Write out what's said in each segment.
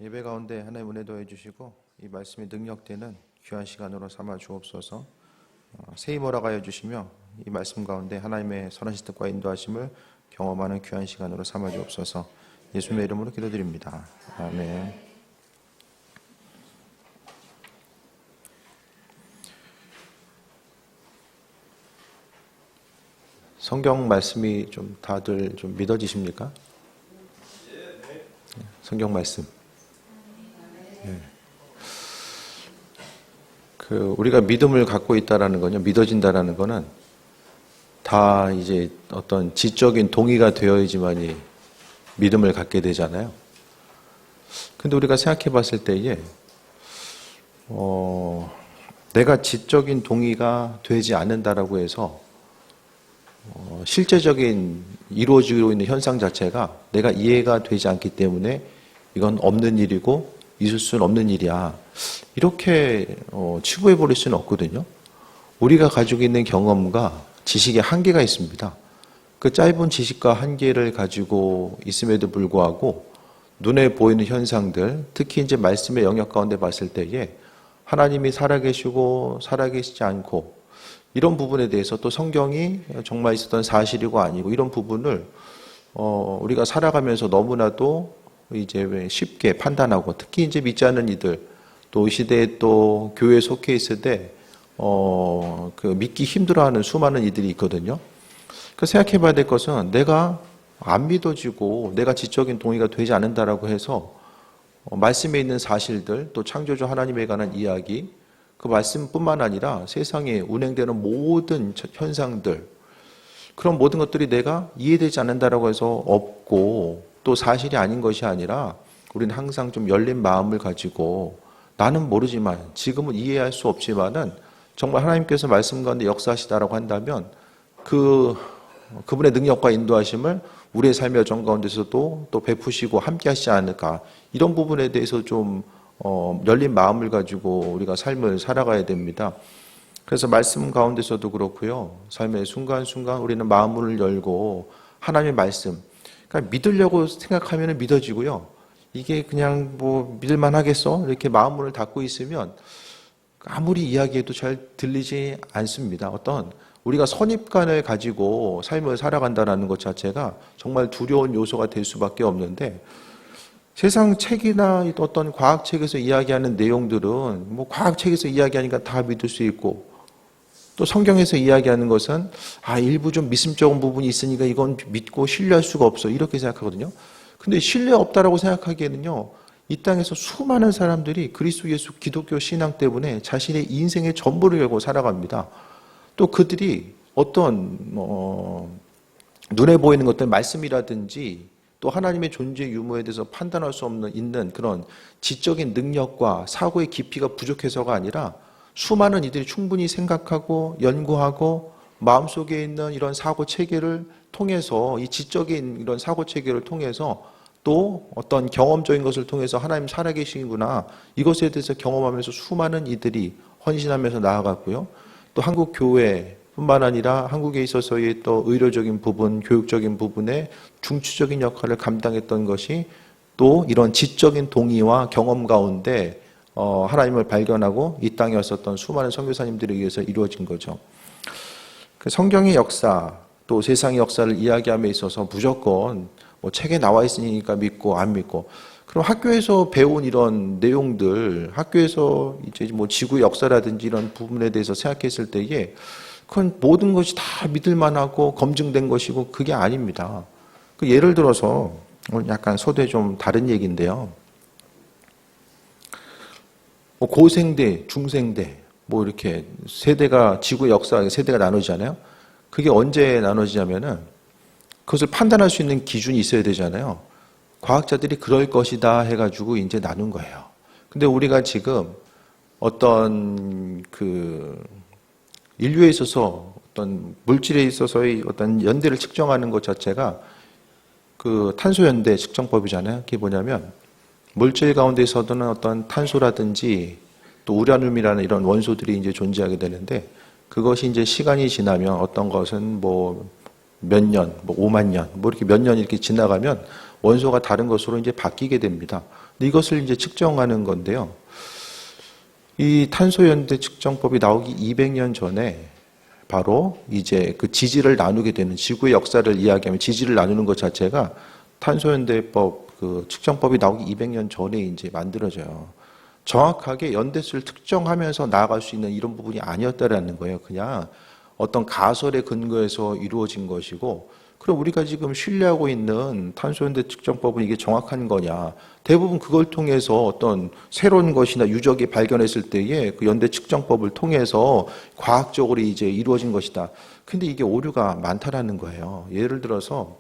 예배 가운데 하나님 은혜 더해 주시고 이 말씀이 능력되는 귀한 시간으로 삼아 주옵소서. 새 힘을 허락하여 주시며 이 말씀 가운데 하나님의 선하신 뜻과 인도하심을 경험하는 귀한 시간으로 삼아 주옵소서. 예수님의 이름으로 기도드립니다. 아멘. 성경 말씀이 좀 다들 좀 믿어지십니까? 성경 말씀. 우리가 믿음을 갖고 있다라는 거냐, 믿어진다라는 거는 다 이제 어떤 지적인 동의가 되어야지만이 믿음을 갖게 되잖아요. 근데 우리가 생각해 봤을 때에, 내가 지적인 동의가 되지 않는다라고 해서, 실제적인 이루어지고 있는 현상 자체가 내가 이해가 되지 않기 때문에 이건 없는 일이고 있을 수는 없는 일이야. 이렇게 치부해 버릴 수는 없거든요. 우리가 가지고 있는 경험과 지식의 한계가 있습니다. 그 짧은 지식과 한계를 가지고 있음에도 불구하고 눈에 보이는 현상들, 특히 이제 말씀의 영역 가운데 봤을 때에 하나님이 살아계시고 살아계시지 않고 이런 부분에 대해서 또 성경이 정말 있었던 사실이고 아니고 이런 부분을 우리가 살아가면서 너무나도 이제 쉽게 판단하고 특히 이제 믿지 않는 이들 또 시대에 또 교회에 속해 있을 때 그 믿기 힘들어하는 수많은 이들이 있거든요. 그 생각해 봐야 될 것은 내가 안 믿어지고 내가 지적인 동의가 되지 않는다라고 해서 말씀에 있는 사실들 또 창조주 하나님에 관한 이야기 그 말씀뿐만 아니라 세상에 운행되는 모든 현상들 그런 모든 것들이 내가 이해되지 않는다라고 해서 없고 또 사실이 아닌 것이 아니라 우리는 항상 좀 열린 마음을 가지고 나는 모르지만 지금은 이해할 수 없지만은 정말 하나님께서 말씀 가운데 역사하시다라고 한다면 그분의 능력과 인도하심을 우리의 삶의 여정 가운데서도 또 베푸시고 함께 하시지 않을까 이런 부분에 대해서 좀 열린 마음을 가지고 우리가 삶을 살아가야 됩니다. 그래서 말씀 가운데서도 그렇고요. 삶의 순간순간 우리는 마음을 열고 하나님의 말씀 그러니까 믿으려고 생각하면 믿어지고요. 이게 그냥 뭐 믿을만 하겠어? 이렇게 마음문을 닫고 있으면 아무리 이야기해도 잘 들리지 않습니다. 어떤 우리가 선입관을 가지고 삶을 살아간다는 것 자체가 정말 두려운 요소가 될 수밖에 없는데 세상 책이나 어떤 과학책에서 이야기하는 내용들은 뭐 과학책에서 이야기하니까 다 믿을 수 있고 또 성경에서 이야기하는 것은 일부 좀 미심쩍은 부분이 있으니까 이건 믿고 신뢰할 수가 없어 이렇게 생각하거든요. 근데 신뢰 없다라고 생각하기에는요. 이 땅에서 수많은 사람들이 그리스도 예수 기독교 신앙 때문에 자신의 인생의 전부를 걸고 살아갑니다. 또 그들이 어떤 눈에 보이는 것들 말씀이라든지 또 하나님의 존재 유무에 대해서 판단할 수 있는 그런 지적인 능력과 사고의 깊이가 부족해서가 아니라 수많은 이들이 충분히 생각하고 연구하고 마음속에 있는 이런 사고 체계를 통해서 이 지적인 이런 사고 체계를 통해서 또 어떤 경험적인 것을 통해서 하나님 살아계시구나 이것에 대해서 경험하면서 수많은 이들이 헌신하면서 나아갔고요. 또 한국 교회뿐만 아니라 한국에 있어서의 또 의료적인 부분, 교육적인 부분에 중추적인 역할을 감당했던 것이 또 이런 지적인 동의와 경험 가운데 하나님을 발견하고 이 땅에 왔었던 수많은 선교사님들에 의해서 이루어진 거죠. 그 성경의 역사 또 세상의 역사를 이야기함에 있어서 무조건 뭐 책에 나와 있으니까 믿고 안 믿고 그럼 학교에서 배운 이런 내용들 학교에서 이제 뭐 지구 역사라든지 이런 부분에 대해서 생각했을 때에 그건 모든 것이 다 믿을 만하고 검증된 것이고 그게 아닙니다. 그 예를 들어서 약간 소대 좀 다른 얘기인데요. 뭐 고생대, 중생대, 뭐 이렇게 세대가 지구 역사 세대가 나누잖아요. 그게 언제 나눠지냐면은 그것을 판단할 수 있는 기준이 있어야 되잖아요. 과학자들이 그럴 것이다 해가지고 이제 나눈 거예요. 근데 우리가 지금 어떤 인류에 있어서 어떤 물질에 있어서의 어떤 연대를 측정하는 것 자체가 그 탄소연대 측정법이잖아요. 그게 뭐냐면 물질 가운데서도는 어떤 탄소라든지 또 우라늄이라는 이런 원소들이 이제 존재하게 되는데 그것이 이제 시간이 지나면 어떤 것은 뭐 몇 년, 뭐 5만 년, 뭐 이렇게 몇 년 이렇게 지나가면 원소가 다른 것으로 이제 바뀌게 됩니다. 근데 이것을 이제 측정하는 건데요. 이 탄소연대 측정법이 나오기 200년 전에 바로 이제 그 지지를 나누게 되는 지구의 역사를 이야기하면 지지를 나누는 것 자체가 탄소연대법 그 측정법이 나오기 200년 전에 이제 만들어져요. 정확하게 연대수를 특정하면서 나아갈 수 있는 이런 부분이 아니었다라는 거예요. 그냥 어떤 가설에 근거해서 이루어진 것이고, 그럼 우리가 지금 신뢰하고 있는 탄소연대 측정법은 이게 정확한 거냐? 대부분 그걸 통해서 어떤 새로운 것이나 유적이 발견했을 때에 그 연대 측정법을 통해서 과학적으로 이제 이루어진 것이다. 근데 이게 오류가 많다라는 거예요. 예를 들어서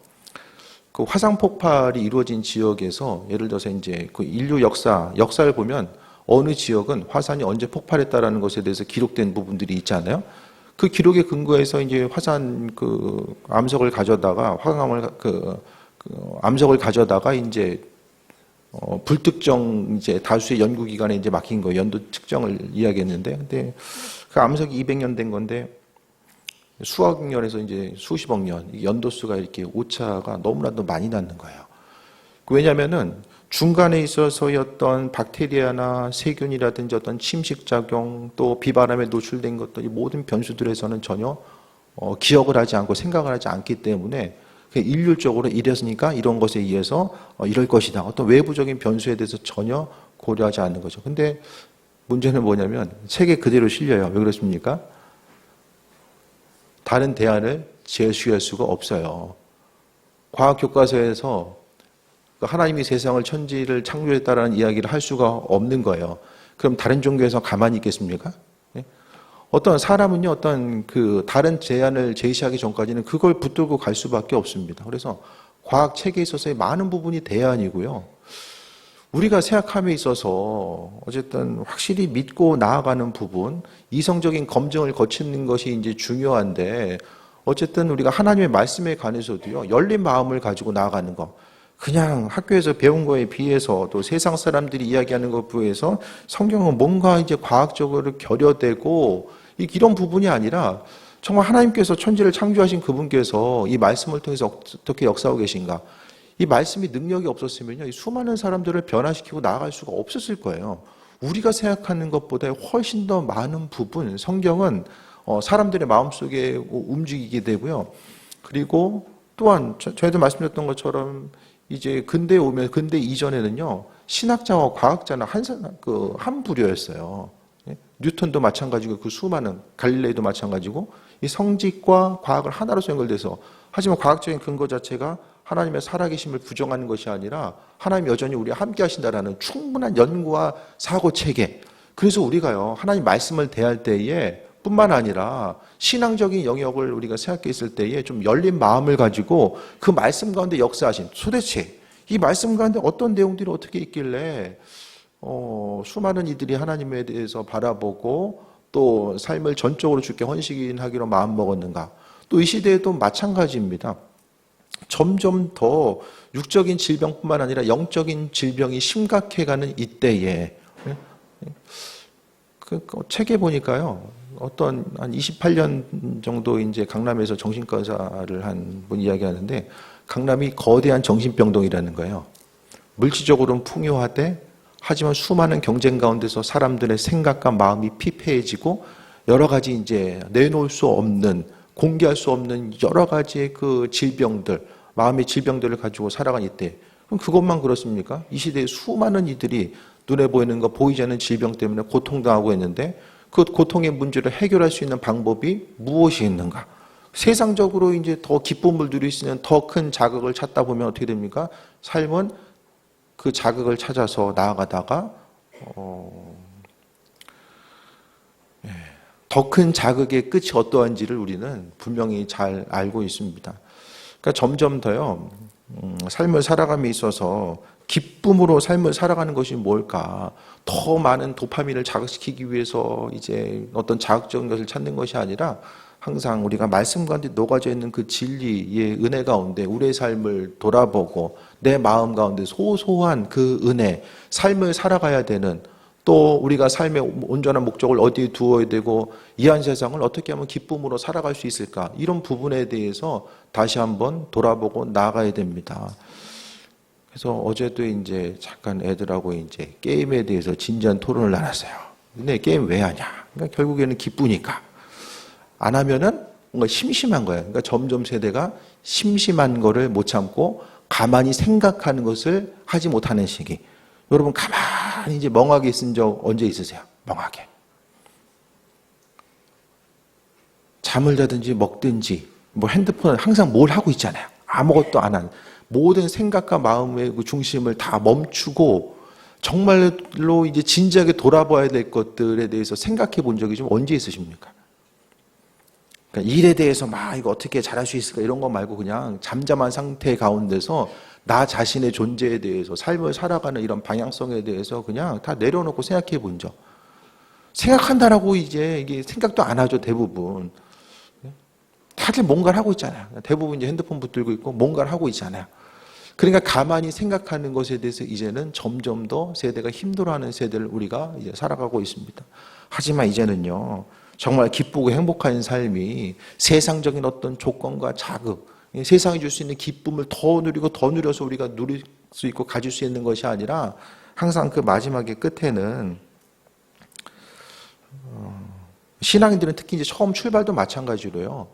그 화산 폭발이 이루어진 지역에서 예를 들어서 이제 그 인류 역사를 보면 어느 지역은 화산이 언제 폭발했다라는 것에 대해서 기록된 부분들이 있잖아요. 그 기록에 근거해서 이제 화산 그 암석을 가져다가 암석을 가져다가 이제 불특정 이제 다수의 연구 기관에 이제 맡긴 거예요. 연도 측정을 이야기했는데, 근데 그 암석이 200년 된 건데 수억 년에서 이제 수십억 년 연도수가 이렇게 오차가 너무나도 많이 나는 거예요. 왜냐하면은 중간에 있어서의 어떤 박테리아나 세균이라든지 어떤 침식작용 또 비바람에 노출된 것들 이 모든 변수들에서는 전혀 기억을 하지 않고 생각을 하지 않기 때문에 일률적으로 이랬으니까 이런 것에 의해서 이럴 것이다. 어떤 외부적인 변수에 대해서 전혀 고려하지 않는 거죠. 근데 문제는 뭐냐면 책에 그대로 실려요. 왜 그렇습니까? 다른 대안을 제시할 수가 없어요. 과학 교과서에서 하나님이 세상을 천지를 창조했다라는 이야기를 할 수가 없는 거예요. 그럼 다른 종교에서 가만히 있겠습니까? 어떤 사람은요, 어떤 그 다른 제안을 제시하기 전까지는 그걸 붙들고 갈 수밖에 없습니다. 그래서 과학 체계에 있어서의 많은 부분이 대안이고요. 우리가 생각함에 있어서 어쨌든 확실히 믿고 나아가는 부분, 이성적인 검증을 거치는 것이 이제 중요한데, 어쨌든 우리가 하나님의 말씀에 관해서도요, 열린 마음을 가지고 나아가는 것. 그냥 학교에서 배운 거에 비해서 또 세상 사람들이 이야기하는 것에 비해서 성경은 뭔가 이제 과학적으로 결여되고 이런 부분이 아니라 정말 하나님께서 천지를 창조하신 그분께서 이 말씀을 통해서 어떻게 역사하고 계신가. 이 말씀이 능력이 없었으면요, 이 수많은 사람들을 변화시키고 나아갈 수가 없었을 거예요. 우리가 생각하는 것보다 훨씬 더 많은 부분, 성경은 사람들의 마음속에 움직이게 되고요. 그리고 또한 저희도 말씀드렸던 것처럼 이제 근대에 오면 근대 이전에는요, 신학자와 과학자는 한 부류였어요. 뉴턴도 마찬가지고 그 수많은 갈릴레이도 마찬가지고 이 성직과 과학을 하나로서 연결돼서, 하지만 과학적인 근거 자체가 하나님의 살아계심을 부정하는 것이 아니라 하나님 여전히 우리와 함께 하신다라는 충분한 연구와 사고 체계. 그래서 우리가요, 하나님 말씀을 대할 때에 뿐만 아니라 신앙적인 영역을 우리가 생각했을 때에 좀 열린 마음을 가지고 그 말씀 가운데 역사하신, 도대체 이 말씀 가운데 어떤 내용들이 어떻게 있길래 수많은 이들이 하나님에 대해서 바라보고 또 삶을 전적으로 주께 헌신하기로 마음먹었는가. 또 이 시대에도 마찬가지입니다. 점점 더 육적인 질병뿐만 아니라 영적인 질병이 심각해가는 이때에 그 책에 보니까요, 어떤 한 28년 정도 이제 강남에서 정신과 의사를 한 분 이야기하는데, 강남이 거대한 정신병동이라는 거예요. 물질적으로는 풍요하되 하지만 수많은 경쟁 가운데서 사람들의 생각과 마음이 피폐해지고 여러 가지 이제 내놓을 수 없는, 공개할 수 없는 여러 가지의 그 질병들, 마음의 질병들을 가지고 살아간 이때, 그럼 그것만 그렇습니까? 이 시대에 수많은 이들이 눈에 보이는 거, 보이지 않는 질병 때문에 고통당하고 있는데 그 고통의 문제를 해결할 수 있는 방법이 무엇이 있는가? 세상적으로 이제 더 기쁨을 누릴 수 있는 더 큰 자극을 찾다 보면 어떻게 됩니까? 삶은 그 자극을 찾아서 나아가다가 더 큰 자극의 끝이 어떠한지를 우리는 분명히 잘 알고 있습니다. 그러니까 점점 더요, 삶을 살아감에 있어서 기쁨으로 삶을 살아가는 것이 뭘까? 더 많은 도파민을 자극시키기 위해서 이제 어떤 자극적인 것을 찾는 것이 아니라 항상 우리가 말씀 가운데 녹아져 있는 그 진리의 은혜 가운데 우리의 삶을 돌아보고 내 마음 가운데 소소한 그 은혜, 삶을 살아가야 되는, 또 우리가 삶의 온전한 목적을 어디에 두어야 되고 이 한 세상을 어떻게 하면 기쁨으로 살아갈 수 있을까? 이런 부분에 대해서 다시 한번 돌아보고 나아가야 됩니다. 그래서 어제도 이제 잠깐 애들하고 이제 게임에 대해서 진지한 토론을 나눴어요. 근데 게임 왜 하냐? 그러니까 결국에는 기쁘니까. 안 하면은 뭔가 심심한 거예요. 그러니까 점점 세대가 심심한 거를 못 참고 가만히 생각하는 것을 하지 못하는 시기. 여러분 가만히 이제 멍하게 있은 적 언제 있으세요? 멍하게. 잠을 자든지 먹든지 뭐 핸드폰은 항상 뭘 하고 있잖아요. 아무것도 안 하는. 모든 생각과 마음의 그 중심을 다 멈추고 정말로 이제 진지하게 돌아봐야 될 것들에 대해서 생각해 본 적이 좀 언제 있으십니까? 그러니까 일에 대해서 막 이거 어떻게 잘할 수 있을까 이런 거 말고 그냥 잠잠한 상태 가운데서 나 자신의 존재에 대해서 삶을 살아가는 이런 방향성에 대해서 그냥 다 내려놓고 생각해 본 적. 생각한다라고 이제 이게 생각도 안 하죠, 대부분. 다들 뭔가를 하고 있잖아요. 대부분 이제 핸드폰 붙들고 있고 뭔가를 하고 있잖아요. 그러니까 가만히 생각하는 것에 대해서 이제는 점점 더 세대가 힘들어하는 세대를 우리가 이제 살아가고 있습니다. 하지만 이제는요, 정말 기쁘고 행복한 삶이 세상적인 어떤 조건과 자극, 세상이 줄 수 있는 기쁨을 더 누리고 더 누려서 우리가 누릴 수 있고 가질 수 있는 것이 아니라 항상 그 마지막의 끝에는 신앙인들은 특히 이제 처음 출발도 마찬가지로요.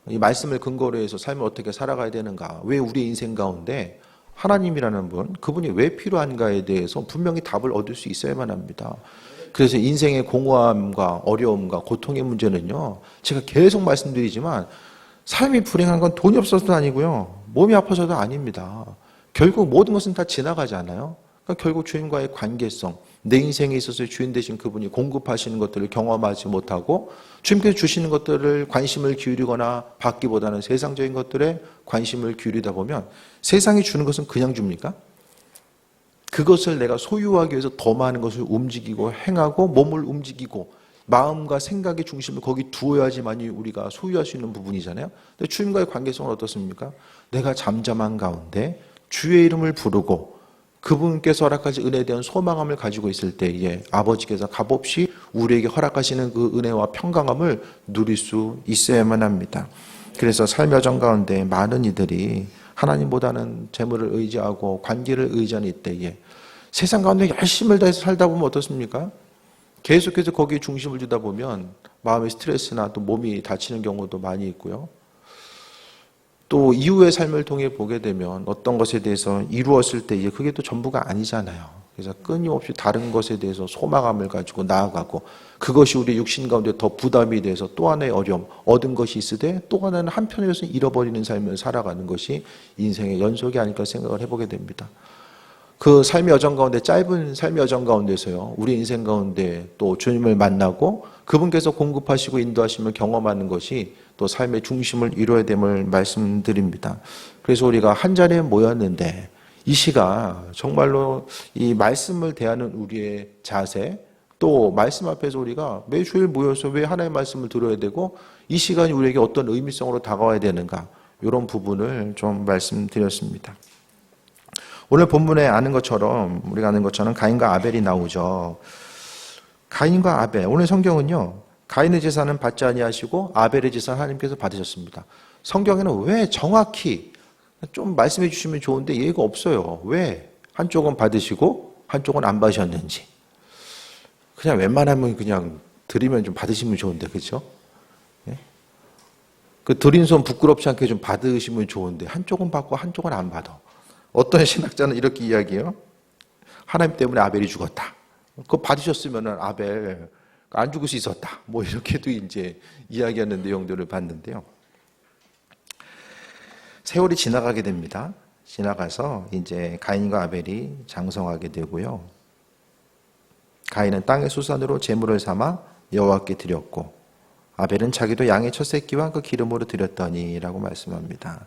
이 말씀을 근거로 해서 삶을 어떻게 살아가야 되는가, 왜 우리의 인생 가운데 하나님이라는 분, 그분이 왜 필요한가에 대해서 분명히 답을 얻을 수 있어야만 합니다. 그래서 인생의 공허함과 어려움과 고통의 문제는요, 제가 계속 말씀드리지만 삶이 불행한 건 돈이 없어서도 아니고요, 몸이 아파서도 아닙니다. 결국 모든 것은 다 지나가잖아요. 그러니까 결국 주님과의 관계성, 내 인생에 있어서 주인 되신 그분이 공급하시는 것들을 경험하지 못하고 주님께서 주시는 것들을 관심을 기울이거나 받기보다는 세상적인 것들에 관심을 기울이다 보면 세상이 주는 것은 그냥 줍니까? 그것을 내가 소유하기 위해서 더 많은 것을 움직이고 행하고 몸을 움직이고 마음과 생각의 중심을 거기 두어야지만이 우리가 소유할 수 있는 부분이잖아요. 근데 주님과의 관계성은 어떻습니까? 내가 잠잠한 가운데 주의 이름을 부르고 그분께서 허락하신 은혜에 대한 소망함을 가지고 있을 때에 아버지께서 값없이 우리에게 허락하시는 그 은혜와 평강함을 누릴 수 있어야만 합니다. 그래서 삶의 여정 가운데 많은 이들이 하나님보다는 재물을 의지하고 관계를 의지하는 이때에 세상 가운데 열심을 다해서 살다 보면 어떻습니까? 계속해서 거기에 중심을 두다 보면 마음의 스트레스나 또 몸이 다치는 경우도 많이 있고요. 또 이후의 삶을 통해 보게 되면 어떤 것에 대해서 이루었을 때 그게 또 전부가 아니잖아요. 그래서 끊임없이 다른 것에 대해서 소망함을 가지고 나아가고 그것이 우리 육신 가운데 더 부담이 돼서 또 하나의 어려움, 얻은 것이 있으되 또 하나는 한편에서 잃어버리는 삶을 살아가는 것이 인생의 연속이 아닐까 생각을 해보게 됩니다. 그 삶의 여정 가운데 짧은 삶의 여정 가운데서요, 우리 인생 가운데 또 주님을 만나고 그분께서 공급하시고 인도하심을 경험하는 것이 또 삶의 중심을 이루어야 됨을 말씀드립니다. 그래서 우리가 한 자리에 모였는데 이 시가 정말로 이 말씀을 대하는 우리의 자세, 또 말씀 앞에서 우리가 매주일 모여서 왜 하나님의 말씀을 들어야 되고 이 시간이 우리에게 어떤 의미성으로 다가와야 되는가, 이런 부분을 좀 말씀드렸습니다. 오늘 본문에 우리가 아는 것처럼 가인과 아벨이 나오죠. 가인과 아벨, 오늘 성경은요, 가인의 제사는 받지 아니하시고 아벨의 제사는 하나님께서 받으셨습니다. 성경에는 왜 정확히 좀 말씀해 주시면 좋은데 얘기가 없어요. 왜 한쪽은 받으시고 한쪽은 안 받으셨는지. 그냥 웬만하면 그냥 드리면 좀 받으시면 좋은데, 그렇죠? 예? 그 드린 손 부끄럽지 않게 좀 받으시면 좋은데 한쪽은 받고 한쪽은 안 받아. 어떤 신학자는 이렇게 이야기해요. 하나님 때문에 아벨이 죽었다. 그거 받으셨으면 아벨 안 죽을 수 있었다. 뭐 이렇게도 이제 이야기하는 내용들을 봤는데요. 세월이 지나가게 됩니다. 지나가서 이제 가인과 아벨이 장성하게 되고요. 가인은 땅의 수산으로 제물을 삼아 여호와께 드렸고 아벨은 자기도 양의 첫 새끼와 그 기름으로 드렸더니라고 말씀합니다.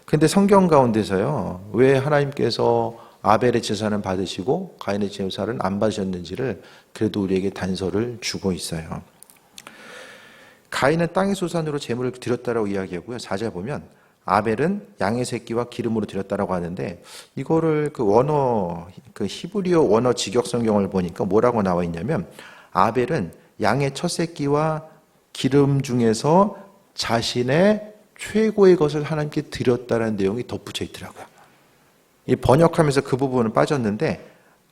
근데 성경 가운데서요, 왜 하나님께서 아벨의 제사는 받으시고 가인의 제사는 안 받으셨는지를 그래도 우리에게 단서를 주고 있어요. 가인은 땅의 소산으로 제물을 드렸다라고 이야기하고요. 4절 보면 아벨은 양의 새끼와 기름으로 드렸다라고 하는데 이거를 그 히브리어 원어 직역 성경을 보니까 뭐라고 나와 있냐면 아벨은 양의 첫 새끼와 기름 중에서 자신의 최고의 것을 하나님께 드렸다는 내용이 덧붙여 있더라고요. 이 번역하면서 그 부분은 빠졌는데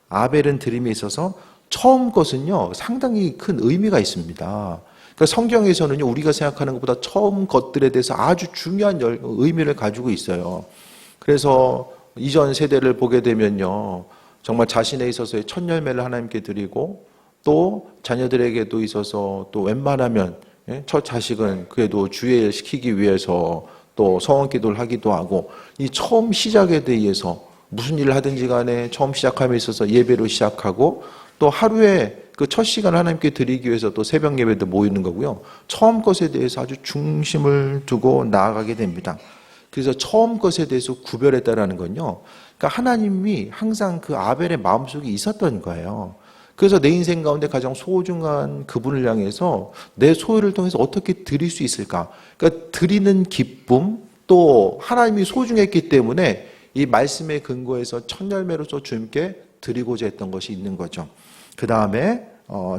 아벨은 드림에 있어서 처음 것은요 상당히 큰 의미가 있습니다. 그러니까 성경에서는요 우리가 생각하는 것보다 처음 것들에 대해서 아주 중요한 의미를 가지고 있어요. 그래서 이전 세대를 보게 되면요 정말 자신에 있어서의 첫 열매를 하나님께 드리고 또 자녀들에게도 있어서 또 웬만하면 첫 자식은 그래도 주의를 시키기 위해서 또 서원 기도를 하기도 하고 이 처음 시작에 대해서 무슨 일을 하든지 간에 처음 시작함에 있어서 예배로 시작하고 또 하루에 그 첫 시간을 하나님께 드리기 위해서 또 새벽 예배도 모이는 거고요. 처음 것에 대해서 아주 중심을 두고 나아가게 됩니다. 그래서 처음 것에 대해서 구별했다라는 건요. 그러니까 하나님이 항상 그 아벨의 마음속에 있었던 거예요. 그래서 내 인생 가운데 가장 소중한 그분을 향해서 내 소유를 통해서 어떻게 드릴 수 있을까? 그러니까 드리는 기쁨 또 하나님이 소중했기 때문에 이 말씀의 근거에서 첫 열매로서 주님께 드리고자 했던 것이 있는 거죠. 그 다음에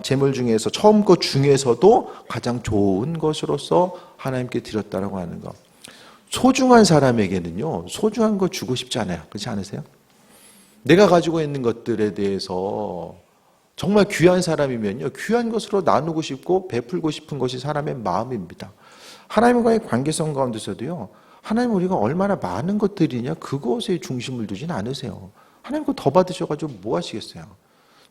제물 중에서 처음 것 중에서도 가장 좋은 것으로서 하나님께 드렸다라고 하는 것. 소중한 사람에게는요 소중한 거 주고 싶지 않아요. 그렇지 않으세요? 내가 가지고 있는 것들에 대해서 정말 귀한 사람이면요 귀한 것으로 나누고 싶고 베풀고 싶은 것이 사람의 마음입니다. 하나님과의 관계성 가운데서도요 하나님 우리가 얼마나 많은 것들이냐 그것에 중심을 두진 않으세요. 하나님 거 더 받으셔가지고 뭐 하시겠어요?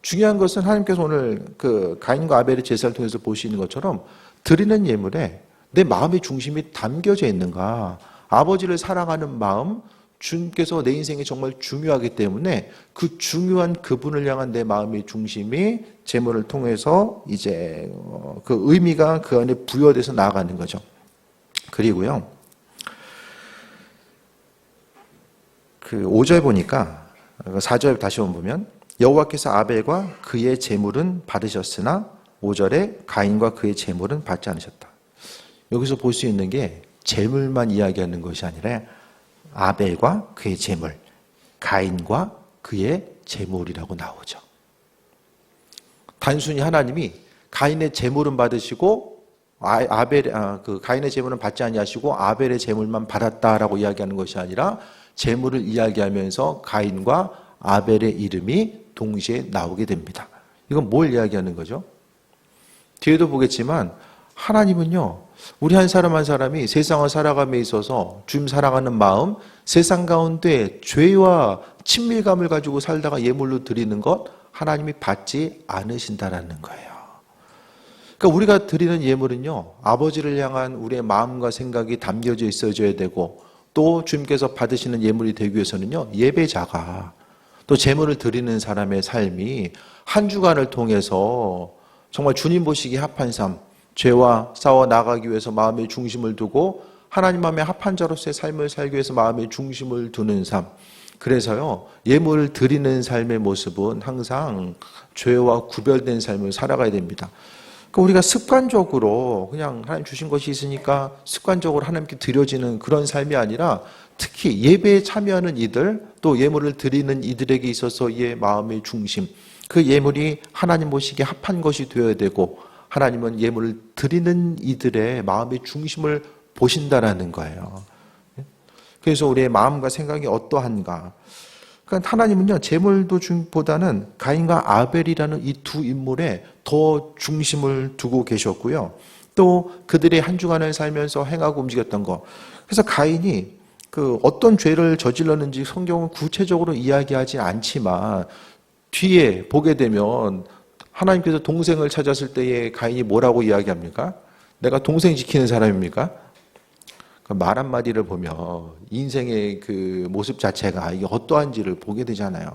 중요한 것은 하나님께서 오늘 그 가인과 아벨의 제사를 통해서 보시는 것처럼 드리는 예물에 내 마음의 중심이 담겨져 있는가. 아버지를 사랑하는 마음, 주님께서 내 인생에 정말 중요하기 때문에 그 중요한 그분을 향한 내 마음의 중심이 제물을 통해서 이제 그 의미가 그 안에 부여돼서 나아가는 거죠. 그리고요, 그 5절 보니까 4절 다시 한번 보면 여호와께서 아벨과 그의 제물은 받으셨으나 5절에 가인과 그의 제물은 받지 않으셨다. 여기서 볼 수 있는 게 제물만 이야기하는 것이 아니라 아벨과 그의 제물, 가인과 그의 제물이라고 나오죠. 단순히 하나님이 가인의 제물은 받으시고 가인의 제물은 받지 아니하시고 아벨의 제물만 받았다라고 이야기하는 것이 아니라 제물을 이야기하면서 가인과 아벨의 이름이 동시에 나오게 됩니다. 이건 뭘 이야기하는 거죠? 뒤에도 보겠지만 하나님은요 우리 한 사람 한 사람이 세상을 살아감에 있어서 주님 사랑하는 마음, 세상 가운데 죄와 친밀감을 가지고 살다가 예물로 드리는 것 하나님이 받지 않으신다라는 거예요. 그러니까 우리가 드리는 예물은요 아버지를 향한 우리의 마음과 생각이 담겨져 있어줘야 되고 또 주님께서 받으시는 예물이 되기 위해서는요 예배자가 또 제물을 드리는 사람의 삶이 한 주간을 통해서 정말 주님 보시기에 합한 삶, 죄와 싸워 나가기 위해서 마음의 중심을 두고 하나님 마음에 합한 자로서의 삶을 살기 위해서 마음의 중심을 두는 삶. 그래서요 예물을 드리는 삶의 모습은 항상 죄와 구별된 삶을 살아가야 됩니다. 그러니까 우리가 습관적으로 그냥 하나님 주신 것이 있으니까 습관적으로 하나님께 드려지는 그런 삶이 아니라 특히 예배에 참여하는 이들 또 예물을 드리는 이들에게 있어서의 마음의 중심 그 예물이 하나님 보시기에 합한 것이 되어야 되고 하나님은 예물을 드리는 이들의 마음의 중심을 보신다라는 거예요. 그래서 우리의 마음과 생각이 어떠한가. 그러니까 하나님은요 제물도 보다는 가인과 아벨이라는 이 두 인물에 더 중심을 두고 계셨고요. 또 그들의 한 주간을 살면서 행하고 움직였던 것. 그래서 가인이 그 어떤 죄를 저질렀는지 성경은 구체적으로 이야기하지 않지만 뒤에 보게 되면 하나님께서 동생을 찾았을 때에 가인이 뭐라고 이야기합니까? 내가 동생 지키는 사람입니까? 말 한마디를 보면 인생의 그 모습 자체가 이게 어떠한지를 보게 되잖아요.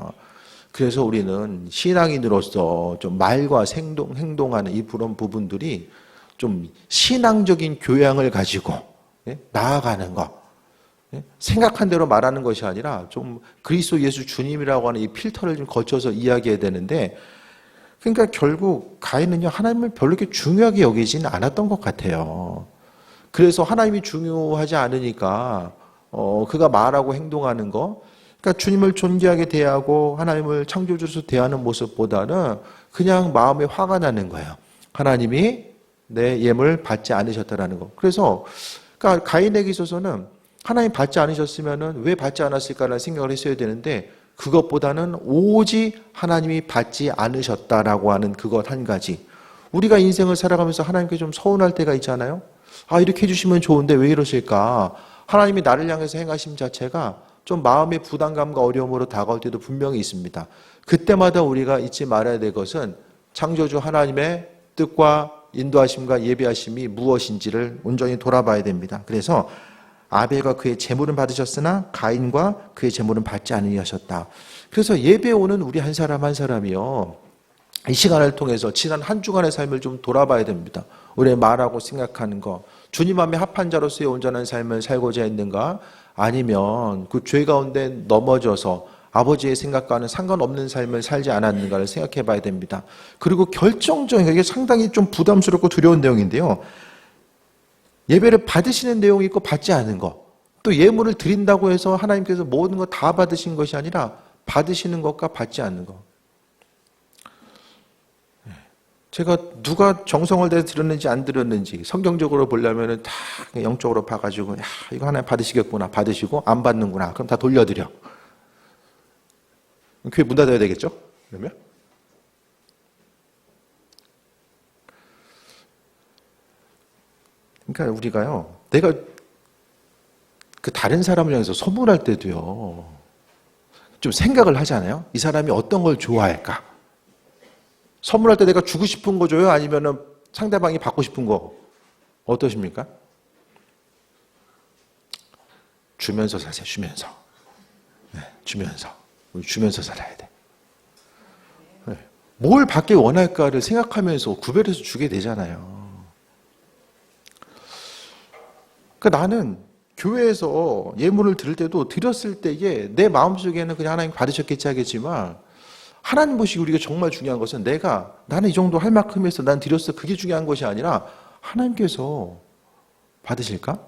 그래서 우리는 신앙인으로서 좀 말과 행동하는 이 그런 부분들이 좀 신앙적인 교양을 가지고 나아가는 것. 생각한 대로 말하는 것이 아니라 좀 그리스도 예수 주님이라고 하는 이 필터를 좀 거쳐서 이야기해야 되는데 그러니까 결국 가인은요 하나님을 별로 이렇게 중요하게 여기지는 않았던 것 같아요. 그래서 하나님이 중요하지 않으니까 그가 말하고 행동하는 거 그러니까 주님을 존귀하게 대하고 하나님을 창조주로서 대하는 모습보다는 그냥 마음에 화가 나는 거예요. 하나님이 내 예물 받지 않으셨다라는 거. 그래서 그러니까 가인에게 있어서는 하나님 받지 않으셨으면은 왜 받지 않았을까라는 생각을 했어야 되는데 그것보다는 오직 하나님이 받지 않으셨다라고 하는 그것 한 가지. 우리가 인생을 살아가면서 하나님께 좀 서운할 때가 있잖아요. 아, 이렇게 해주시면 좋은데 왜 이러실까? 하나님이 나를 향해서 행하심 자체가 좀 마음의 부담감과 어려움으로 다가올 때도 분명히 있습니다. 그때마다 우리가 잊지 말아야 될 것은 창조주 하나님의 뜻과 인도하심과 예비하심이 무엇인지를 온전히 돌아봐야 됩니다. 그래서 아벨과 그의 제물은 받으셨으나 가인과 그의 제물은 받지 않으셨다. 그래서 예배에 오는 우리 한 사람 한 사람이요, 이 시간을 통해서 지난 한 주간의 삶을 좀 돌아봐야 됩니다. 우리의 말하고 생각하는 거, 주님 앞에 합한 자로서의 온전한 삶을 살고자 했는가? 아니면 그 죄 가운데 넘어져서 아버지의 생각과는 상관없는 삶을 살지 않았는가를 생각해 봐야 됩니다. 그리고 결정적인, 이게 상당히 좀 부담스럽고 두려운 내용인데요. 예배를 받으시는 내용이 있고 받지 않은 거. 또 예물을 드린다고 해서 하나님께서 모든 거 다 받으신 것이 아니라 받으시는 것과 받지 않는 것. 제가 누가 정성을 다해서 드렸는지 안 드렸는지 성경적으로 보려면 다 영적으로 봐가지고, 야, 이거 하나님 받으시겠구나. 받으시고 안 받는구나. 그럼 다 돌려드려. 교회 문 닫아야 되겠죠? 그러면? 그러니까 우리가요, 내가 그 다른 사람을 향해서 선물할 때도요, 좀 생각을 하잖아요. 이 사람이 어떤 걸 좋아할까? 선물할 때 내가 주고 싶은 거 줘요? 아니면은 상대방이 받고 싶은 거? 어떠십니까? 주면서 사세요, 주면서. 네, 주면서. 우리 주면서 살아야 돼. 네. 뭘 받길 원할까를 생각하면서 구별해서 주게 되잖아요. 그러니까 나는 교회에서 예물을 드릴 때도 드렸을 때에 내 마음속에는 그냥 하나님 받으셨겠지 하겠지만 하나님 보시기 우리가 정말 중요한 것은 나는 이 정도 할 만큼 해서 난 드렸어. 그게 중요한 것이 아니라 하나님께서 받으실까?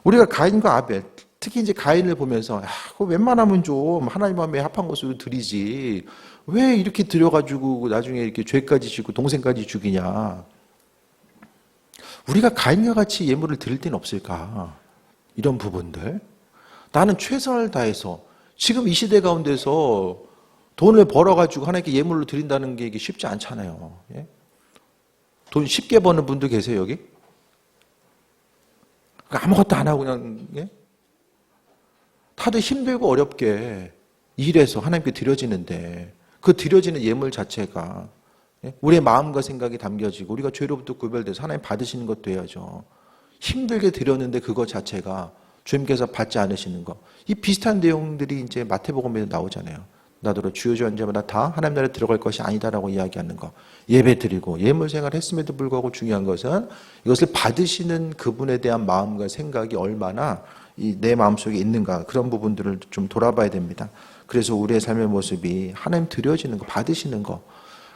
우리가 가인과 아벨, 특히 이제 가인을 보면서, 그거 웬만하면 좀 하나님 마음에 합한 것으로 드리지. 왜 이렇게 드려가지고 나중에 이렇게 죄까지 지고 동생까지 죽이냐. 우리가 가인과 같이 예물을 드릴 때는 없을까? 이런 부분들. 나는 최선을 다해서 지금 이 시대 가운데서 돈을 벌어가지고 하나님께 예물로 드린다는 게 이게 쉽지 않잖아요. 예? 돈 쉽게 버는 분도 계세요, 여기? 아무것도 안 하고 그냥, 예? 다들 힘들고 어렵게 일해서 하나님께 드려지는데 그 드려지는 예물 자체가 우리의 마음과 생각이 담겨지고 우리가 죄로부터 구별돼서 하나님 받으시는 것도 돼야죠. 힘들게 드렸는데 그것 자체가 주님께서 받지 않으시는 것. 이 비슷한 내용들이 이제 마태복음에 나오잖아요. 나더러 주여 주여 한 자마다 다 하나님 나라에 들어갈 것이 아니다라고 이야기하는 거. 예배 드리고 예물 생활 했음에도 불구하고 중요한 것은 이것을 받으시는 그분에 대한 마음과 생각이 얼마나 내 마음속에 있는가, 그런 부분들을 좀 돌아봐야 됩니다. 그래서 우리의 삶의 모습이 하나님 드려지는 거, 받으시는 거,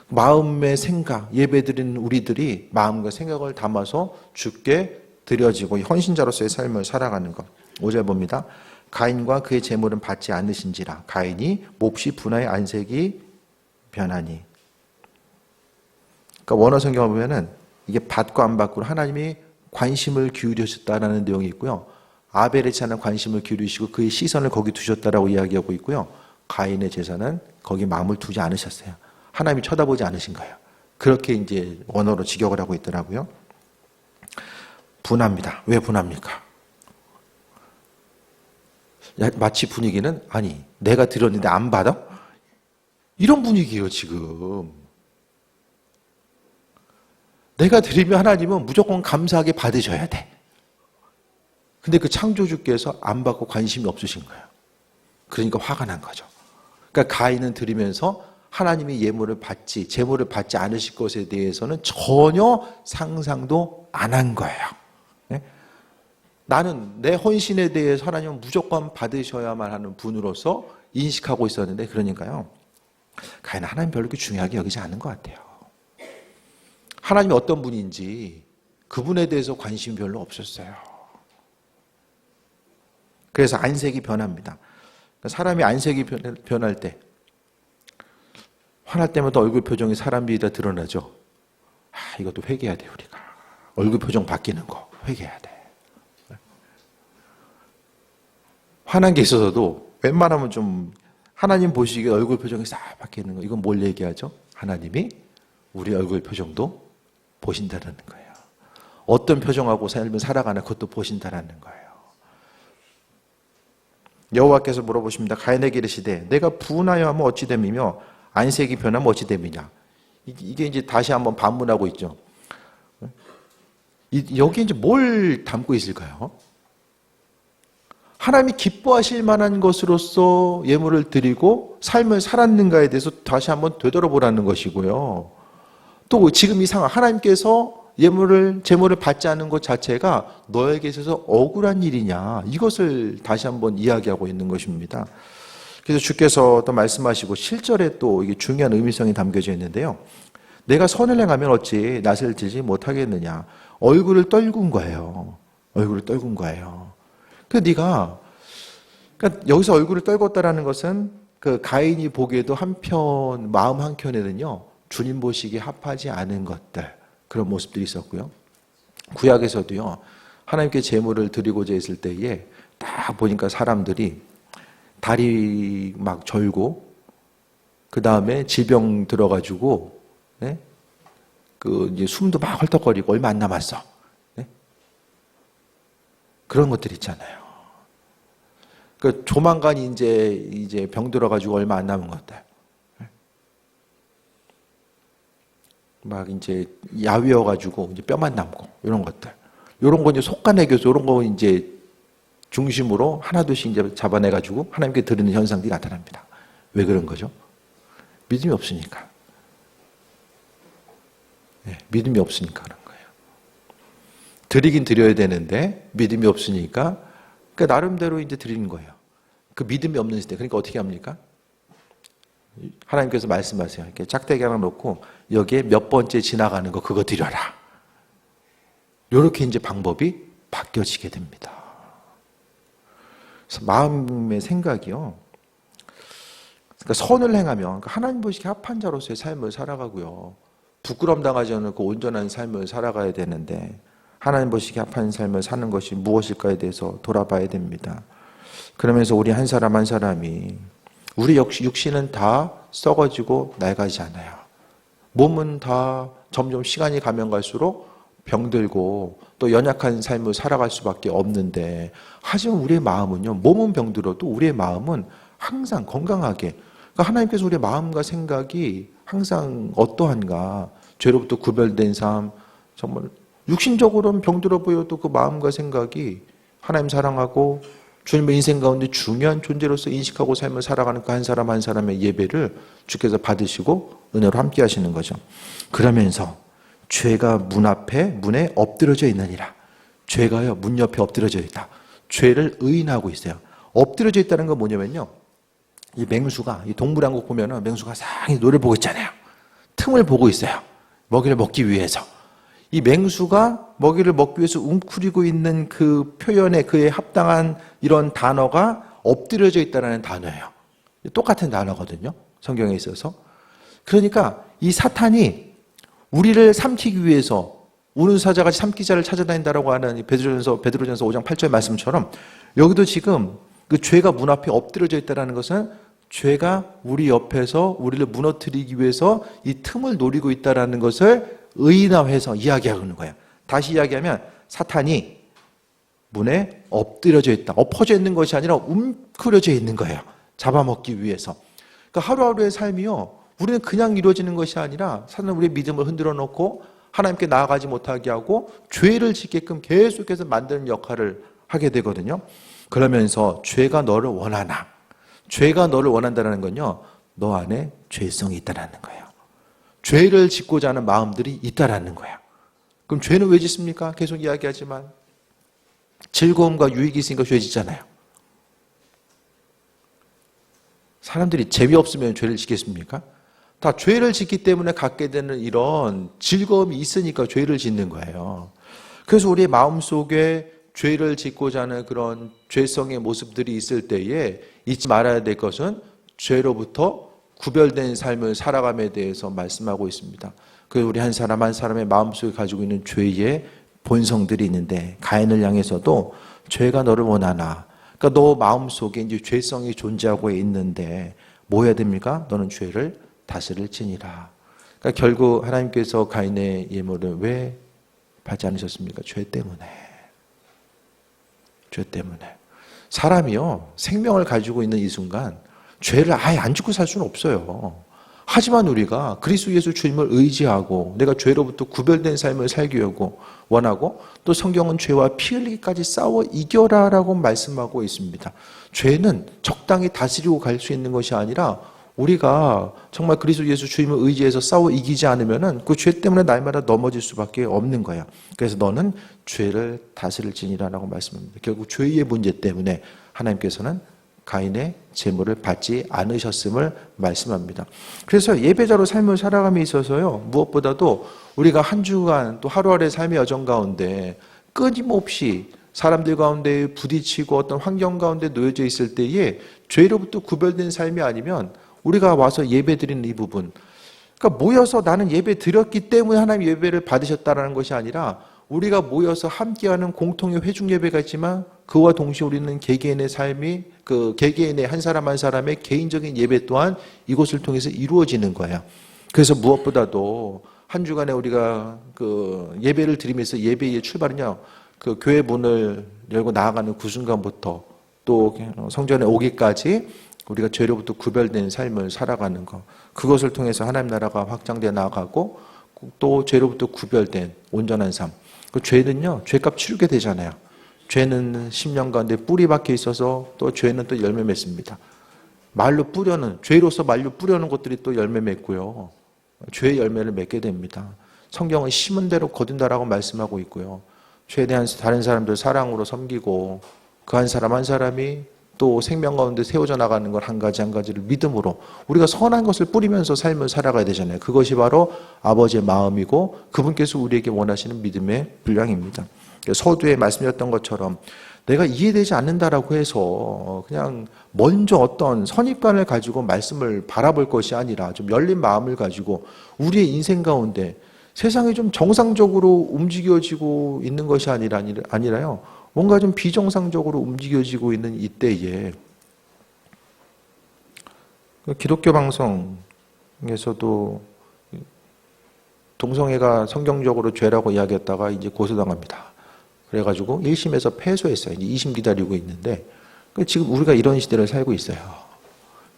마음의 생각, 예배 드리는 우리들이 마음과 생각을 담아서 주께 드려지고 헌신자로서의 삶을 살아가는 것. 5절 봅니다. 가인과 그의 제물은 받지 않으신지라. 가인이 몹시 분하여 안색이 변하니. 그러니까 원어 성경을 보면은 이게 받고 안 받고 하나님이 관심을 기울이셨다라는 내용이 있고요. 아벨의 제사는 관심을 기울이시고 그의 시선을 거기 두셨다라고 이야기하고 있고요. 가인의 제사는 거기 마음을 두지 않으셨어요. 하나님이 쳐다보지 않으신 거예요. 그렇게 이제 원어로 직역을 하고 있더라고요. 분합니다. 왜 분합니까? 마치 분위기는, 아니, 내가 드렸는데 안 받아? 이런 분위기예요, 지금. 내가 드리면 하나님은 무조건 감사하게 받으셔야 돼. 근데 그 창조주께서 안 받고 관심이 없으신 거예요. 그러니까 화가 난 거죠. 그러니까 가인은 드리면서 하나님이 예물을 받지, 제물을 받지 않으실 것에 대해서는 전혀 상상도 안 한 거예요. 네? 나는 내 헌신에 대해서 하나님은 무조건 받으셔야만 하는 분으로서 인식하고 있었는데, 그러니까요, 가인은 하나님 별로 그렇게 중요하게 여기지 않는 것 같아요. 하나님이 어떤 분인지 그분에 대해서 관심이 별로 없었어요. 그래서 안색이 변합니다. 사람이 안색이 변할 때, 화날 때마다 얼굴 표정이 사람들이 다 드러나죠. 이것도 회개해야 돼, 우리가. 얼굴 표정 바뀌는 거 회개해야 돼. 화난 게 있어서도 웬만하면 좀 하나님 보시기에 얼굴 표정이 싹 바뀌어 있는 거. 이건 뭘 얘기하죠? 하나님이 우리 얼굴 표정도 보신다라는 거예요. 어떤 표정하고 삶을 살아가나 그것도 보신다라는 거예요. 여호와께서 물어보십니다. 가인에게 이르시되 내가 분하여 하면 어찌 됨이며 안색이 변하면 어찌 됨이냐. 이게 이제 다시 한번 반문하고 있죠. 여기 이제 뭘 담고 있을까요? 하나님이 기뻐하실 만한 것으로서 예물을 드리고 삶을 살았는가에 대해서 다시 한번 되돌아보라는 것이고요. 또 지금 이 상황, 하나님께서 제물을 받지 않은 것 자체가 너에게 있어서 억울한 일이냐, 이것을 다시 한번 이야기하고 있는 것입니다. 그래서 주께서 또 말씀하시고 7절에 또 이게 중요한 의미성이 담겨져 있는데요. 내가 선을 행하면 어찌 낯을 들지 못하겠느냐. 얼굴을 떨군 거예요. 얼굴을 떨군 거예요. 그러니까 여기서 얼굴을 떨궜다라는 것은 그 가인이 보기에도 한편 마음 한켠에는요 주님 보시기에 합하지 않은 것들, 그런 모습들이 있었고요. 구약에서도요 하나님께 제물을 드리고자 했을 때에 딱 보니까 사람들이 다리 막 절고 그 다음에 질병 들어가지고 네? 그 이제 숨도 막 헐떡거리고 얼마 안 남았어. 네? 그런 것들 있잖아요. 그 조만간 이제 병 들어가지고 얼마 안 남은 것들. 막 이제 야위어가지고 이제 뼈만 남고 이런 것들. 이런 거 이제 속간애교서 이런 거 이제 중심으로 하나둘씩 이제 잡아내가지고 하나님께 드리는 현상들이 나타납니다. 왜 그런 거죠? 믿음이 없으니까. 네, 믿음이 없으니까 그런 거예요. 드리긴 드려야 되는데 믿음이 없으니까 그러니까 나름대로 이제 드리는 거예요. 그 믿음이 없는 시대. 그러니까 어떻게 합니까? 하나님께서 말씀하세요. 이렇게 짝대기 하나 놓고 여기에 몇 번째 지나가는 거 그거 드려라. 이렇게 이제 방법이 바뀌어지게 됩니다. 그래서 마음의 생각이요. 그러니까 선을 행하면 그러니까 하나님 보시기에 합한 자로서의 삶을 살아가고요. 부끄럼 당하지 않고 온전한 삶을 살아가야 되는데 하나님 보시기에 합한 삶을 사는 것이 무엇일까에 대해서 돌아봐야 됩니다. 그러면서 우리 한 사람 한 사람이 우리 역시 육신은 다 썩어지고 낡아지지 않아요. 몸은 다 점점 시간이 가면 갈수록 병들고 또 연약한 삶을 살아갈 수밖에 없는데 하지만 우리의 마음은요. 몸은 병들어도 우리의 마음은 항상 건강하게 그러니까 하나님께서 우리의 마음과 생각이 항상 어떠한가 죄로부터 구별된 삶 정말 육신적으로는 병들어 보여도 그 마음과 생각이 하나님 사랑하고 주님의 인생 가운데 중요한 존재로서 인식하고 삶을 살아가는 그 한 사람 한 사람의 예배를 주께서 받으시고 은혜로 함께 하시는 거죠. 그러면서 죄가 문에 엎드려져 있느니라. 죄가요 문 옆에 엎드려져 있다. 죄를 의인하고 있어요. 엎드려져 있다는 건 뭐냐면요. 이 맹수가 이 동물왕국 보면은 맹수가 상 노래 보고 있잖아요. 틈을 보고 있어요. 먹이를 먹기 위해서. 이 맹수가 먹이를 먹기 위해서 웅크리고 있는 그 표현에 그에 합당한 이런 단어가 엎드려져 있다는 단어예요. 똑같은 단어거든요. 성경에 있어서. 그러니까 이 사탄이 우리를 삼키기 위해서 우는 사자같이 삼키자를 찾아다닌다라고 하는 베드로전서 5장 8절 말씀처럼 여기도 지금 그 죄가 문 앞에 엎드려져 있다는 것은 죄가 우리 옆에서 우리를 무너뜨리기 위해서 이 틈을 노리고 있다는 것을 의인화해서 이야기하는 거예요. 다시 이야기하면 사탄이 문에 엎드려져 있다. 엎어져 있는 것이 아니라 움크려져 있는 거예요. 잡아먹기 위해서. 그러니까 하루하루의 삶이요. 우리는 그냥 이루어지는 것이 아니라 사탄은 우리의 믿음을 흔들어 놓고 하나님께 나아가지 못하게 하고 죄를 짓게끔 계속해서 만드는 역할을 하게 되거든요. 그러면서 죄가 너를 원하나. 죄가 너를 원한다는 건요. 너 안에 죄성이 있다는 거예요. 죄를 짓고자 하는 마음들이 있다라는 거야. 그럼 죄는 왜 짓습니까? 계속 이야기하지만 즐거움과 유익이 있으니까 죄 짓잖아요. 사람들이 재미없으면 죄를 짓겠습니까? 다 죄를 짓기 때문에 갖게 되는 이런 즐거움이 있으니까 죄를 짓는 거예요. 그래서 우리의 마음속에 죄를 짓고자 하는 그런 죄성의 모습들이 있을 때에 잊지 말아야 될 것은 죄로부터 구별된 삶을 살아감에 대해서 말씀하고 있습니다. 그래서 우리 한 사람 한 사람의 마음속에 가지고 있는 죄의 본성들이 있는데 가인을 향해서도 죄가 너를 원하나. 그러니까 너 마음속에 이제 죄성이 존재하고 있는데 뭐 해야 됩니까? 너는 죄를 다스릴지니라. 그러니까 결국 하나님께서 가인의 예물을 왜 받지 않으셨습니까? 죄 때문에. 죄 때문에. 사람이요, 생명을 가지고 있는 이 순간 죄를 아예 안 짓고 살 수는 없어요. 하지만 우리가 그리스도 예수 주님을 의지하고 내가 죄로부터 구별된 삶을 살기 원하고 또 성경은 죄와 피 흘리기까지 싸워 이겨라라고 말씀하고 있습니다. 죄는 적당히 다스리고 갈 수 있는 것이 아니라 우리가 정말 그리스도 예수 주님을 의지해서 싸워 이기지 않으면은 그 죄 때문에 날마다 넘어질 수밖에 없는 거야. 그래서 너는 죄를 다스릴지니라라고 말씀합니다. 결국 죄의 문제 때문에 하나님께서는 가인의 제물을 받지 않으셨음을 말씀합니다. 그래서 예배자로 삶을 살아감에 있어서요, 무엇보다도 우리가 한 주간 또 하루하루의 삶의 여정 가운데 끊임없이 사람들 가운데 부딪히고 어떤 환경 가운데 놓여져 있을 때에 죄로부터 구별된 삶이 아니면 우리가 와서 예배 드리는 이 부분, 그러니까 모여서 나는 예배 드렸기 때문에 하나님 예배를 받으셨다라는 것이 아니라 우리가 모여서 함께하는 공통의 회중 예배가 있지만 그와 동시에 우리는 개개인의 삶이 그 개개인의 한 사람 한 사람의 개인적인 예배 또한 이곳을 통해서 이루어지는 거예요. 그래서 무엇보다도 한 주간에 우리가 그 예배를 드리면서 예배의 출발은요, 그 교회 문을 열고 나아가는 그 순간부터 또 성전에 오기까지 우리가 죄로부터 구별된 삶을 살아가는 것, 그것을 통해서 하나님 나라가 확장되어 나아가고 또 죄로부터 구별된 온전한 삶. 그 죄는요, 죄값 치르게 되잖아요. 죄는 10년 가운데 뿌리 박혀 있어서 또 죄는 또 열매 맺습니다. 말로 뿌려는, 죄로서 말로 뿌려는 것들이 또 열매 맺고요. 죄의 열매를 맺게 됩니다. 성경은 심은 대로 거둔다라고 말씀하고 있고요. 죄에 대한 다른 사람들 사랑으로 섬기고 그 한 사람 한 사람이 또 생명 가운데 세워져 나가는 걸 한 가지 한 가지를 믿음으로 우리가 선한 것을 뿌리면서 삶을 살아가야 되잖아요. 그것이 바로 아버지의 마음이고 그분께서 우리에게 원하시는 믿음의 분량입니다. 서두에 말씀드렸던 것처럼 내가 이해되지 않는다라고 해서 그냥 먼저 어떤 선입관을 가지고 말씀을 바라볼 것이 아니라 좀 열린 마음을 가지고 우리의 인생 가운데 세상이 좀 정상적으로 움직여지고 있는 것이 아니라요. 뭔가 좀 비정상적으로 움직여지고 있는 이때에 기독교 방송에서도 동성애가 성경적으로 죄라고 이야기했다가 이제 고소당합니다. 그래가지고 1심에서 패소했어요. 이제 2심 기다리고 있는데 지금 우리가 이런 시대를 살고 있어요.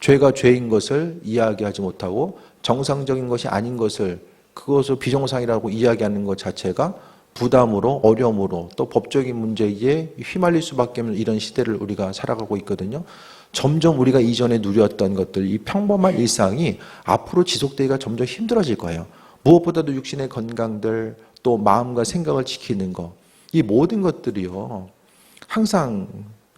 죄가 죄인 것을 이야기하지 못하고 정상적인 것이 아닌 것을 그것을 비정상이라고 이야기하는 것 자체가 부담으로 어려움으로 또 법적인 문제에 휘말릴 수밖에 없는 이런 시대를 우리가 살아가고 있거든요. 점점 우리가 이전에 누렸던 것들, 이 평범한 일상이 앞으로 지속되기가 점점 힘들어질 거예요. 무엇보다도 육신의 건강들 또 마음과 생각을 지키는 것, 이 모든 것들이요, 항상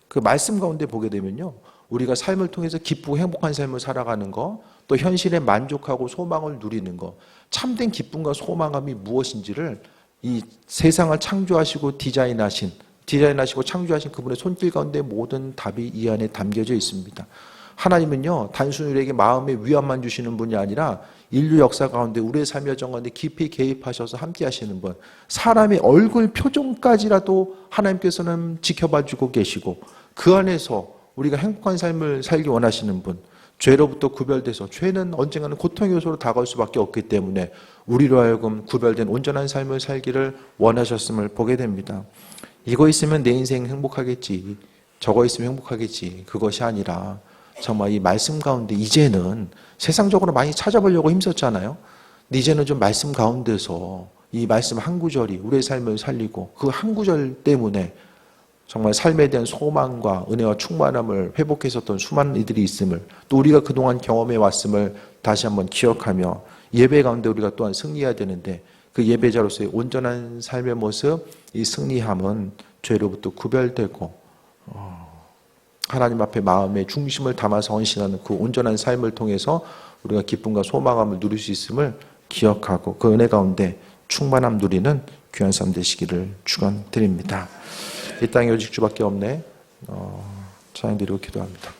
그 말씀 가운데 보게 되면요, 우리가 삶을 통해서 기쁘고 행복한 삶을 살아가는 것, 또 현실에 만족하고 소망을 누리는 것, 참된 기쁨과 소망감이 무엇인지를 이 세상을 창조하시고 디자인하시고 창조하신 그분의 손길 가운데 모든 답이 이 안에 담겨져 있습니다. 하나님은요, 단순히 우리에게 마음의 위안만 주시는 분이 아니라 인류 역사 가운데 우리의 삶의 여정 가운데 깊이 개입하셔서 함께 하시는 분, 사람의 얼굴 표정까지라도 하나님께서는 지켜봐주고 계시고 그 안에서 우리가 행복한 삶을 살기 원하시는 분, 죄로부터 구별돼서 죄는 언젠가는 고통의 요소로 다가올 수밖에 없기 때문에 우리로 하여금 구별된 온전한 삶을 살기를 원하셨음을 보게 됩니다. 이거 있으면 내 인생 행복하겠지, 저거 있으면 행복하겠지, 그것이 아니라 정말 이 말씀 가운데 이제는 세상적으로 많이 찾아보려고 힘썼잖아요. 이제는 좀 말씀 가운데서 이 말씀 한 구절이 우리의 삶을 살리고 그 한 구절 때문에 정말 삶에 대한 소망과 은혜와 충만함을 회복했었던 수많은 이들이 있음을, 또 우리가 그동안 경험해 왔음을 다시 한번 기억하며 예배 가운데 우리가 또한 승리해야 되는데 그 예배자로서의 온전한 삶의 모습, 이 승리함은 죄로부터 구별되고 하나님 앞에 마음의 중심을 담아서 헌신하는 그 온전한 삶을 통해서 우리가 기쁨과 소망함을 누릴 수 있음을 기억하고 그 은혜 가운데 충만함 누리는 귀한 삶 되시기를 축원드립니다. 이 땅에 오직 주밖에 없네. 찬양 드리고 기도합니다.